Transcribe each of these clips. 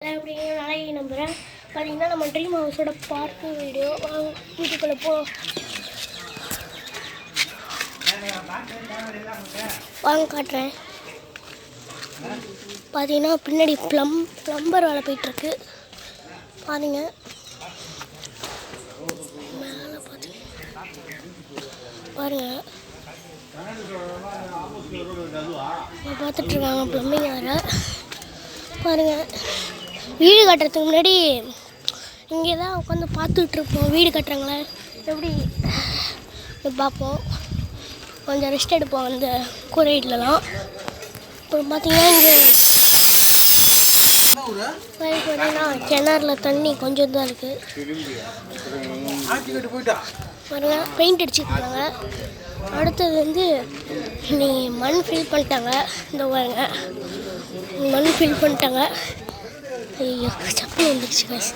நாளை நம்புகிறேன். பார்த்தீங்கன்னா நம்ம ட்ரீம் ஹவுஸோட பார்க்கு வீடியோ வீட்டுக்குள்ளே போகலாம். வாங்க காட்டுறேன். பார்த்தீங்கன்னா பின்னாடி ப்ளம்பர் வேலை போயிட்டுருக்கு. பாருங்க மேலே பாருங்க பார்த்துட்ருக்காங்க ப்ளம்பிங் வேறு. பாருங்கள் வீடு கட்டுறதுக்கு முன்னாடி இங்கே தான் உட்காந்து பார்த்துட்ருப்போம். வீடு கட்டுறாங்களே எப்படி பார்ப்போம், கொஞ்சம் ரெஸ்ட் எடுப்போம் அந்த கூரை வீட்டிலலாம். அப்புறம் பார்த்தீங்கன்னா இங்கே பார்த்தீங்கன்னா கிணறுல தண்ணி கொஞ்சம் தான் இருக்குது. பாருங்க பெயிண்ட் அடிச்சுருக்காங்க. அடுத்தது வந்து நீ மண் ஃபில் பண்ணிட்டாங்க. இந்த பாருங்க மண் ஃபில் பண்ணிட்டாங்க. ஐயோ சப்பல் வந்துடுச்சு காசு.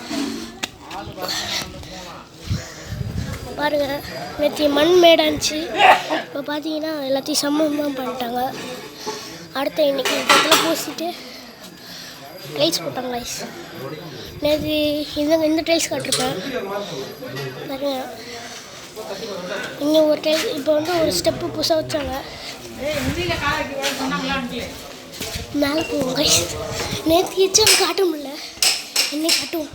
பாருங்கள் நேற்று மண் மேடாச்சு. இப்போ பார்த்தீங்கன்னா எல்லாத்தையும் சம்மந்தமாக பண்ணிட்டாங்க. அடுத்த இன்றைக்கி இதெல்லாம் பூசிட்டு டைல்ஸ் போட்டாங்க கைஸ். நேற்று இந்த டைல்ஸ் காட்டிருப்பேன் பாருங்க. இங்கே ஒரு டைல் இப்போ வந்து ஒரு ஸ்டெப்பு புதுசாக வச்சாங்க. மேலே போவோம் கைஸ். நேற்று எச்சாலும் காட்ட முடியல, இன்னைக்கு காட்டுவோம்.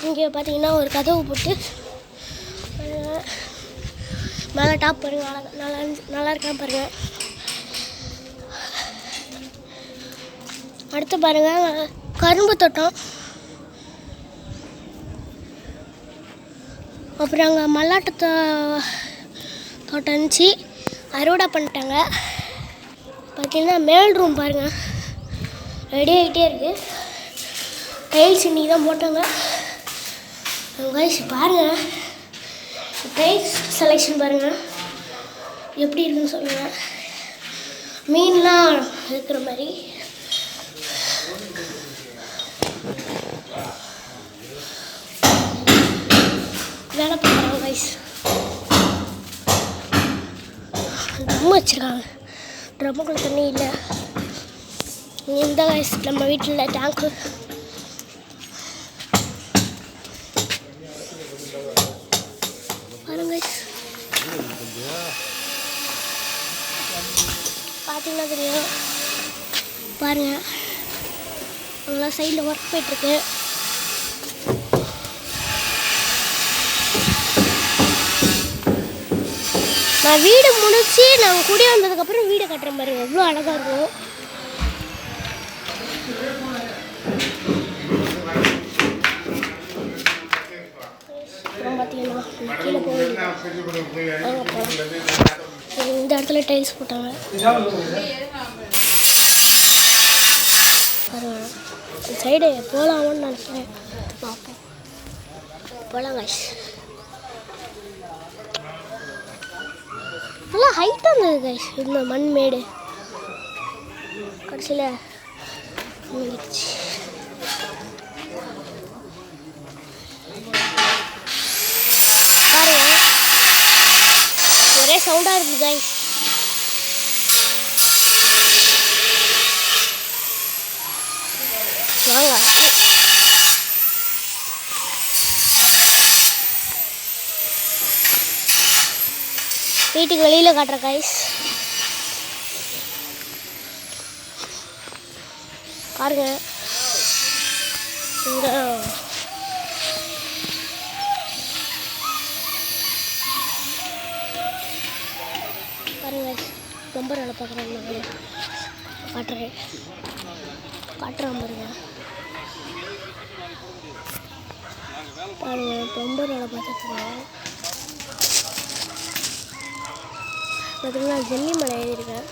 இங்கே பார்த்தீங்கன்னா ஒரு கதவு போட்டு மேலே டாப் பாருங்க. நல்லா இருக்கா பாருங்க. அடுத்து பாருங்க கரும்பு தோட்டம். அப்புறம் அங்கே மல்லாட்டு தோட்டம் இருந்துச்சு, அறுவடை பண்ணிட்டாங்க. பார்த்தீங்கன்னா மேல் ரூம் பாருங்கள் ரெடி ஆகிட்டே இருக்குது. டைல்ஸ் இன்றைக்கி தான் போட்டாங்க கைஸ். பாருங்கள் டைல்ஸ் செலெக்ஷன் பாருங்கள் எப்படி இருக்குன்னு சொல்லுங்கள். மீன்லாம் இருக்கிற மாதிரி வேலை பண்ணுறாங்க கைஸ். ட்ரம் வச்சுருக்காங்க. ட்ரம்முக்குள்ள தண்ணி இல்லை. இந்த கைஸ் நம்ம வீட்டில் டேங்க்கு. பாருங்க பார்த்தீங்கன்னா தெரியும். பாருங்கள் அங்கெல்லாம் சைடில் ஒர்க் போயிட்டுருக்கு. நான் வீடு முடிச்சு நாங்கள் குடி வந்ததுக்கப்புறம் வீடை கட்டுற பாருங்க எவ்வளோ அழகாக இருக்கும். அப்புறம் பார்த்தீங்கன்னா கீழே இந்த இடத்துல டைல்ஸ் போட்டாங்க. சைடு போகலாமான்னு நினைக்கிறேன். பார்ப்போம் போகலாம் கைஸ். நல்லா ஹைட்டாக இருந்தது கைஸ் இந்த மண் மேடு. கடைசியில் முடிச்சு பாருங்க ஒரே சவுண்டாக இருக்குது கைஸ். வாங்க வீட்டுக்கு வெளியில் காட்டுற கைஸ். பாருங்க இங்கே பாருங்க ரொம்ப வேலை பார்க்குறாங்க. காட்டுறேன் பாருங்க. பாருங்க ரொம்ப வேலை பார்த்துருக்காங்க. பார்த்தீங்கன்னா ஜெல்லி மலை ஏறியிருக்கேன்.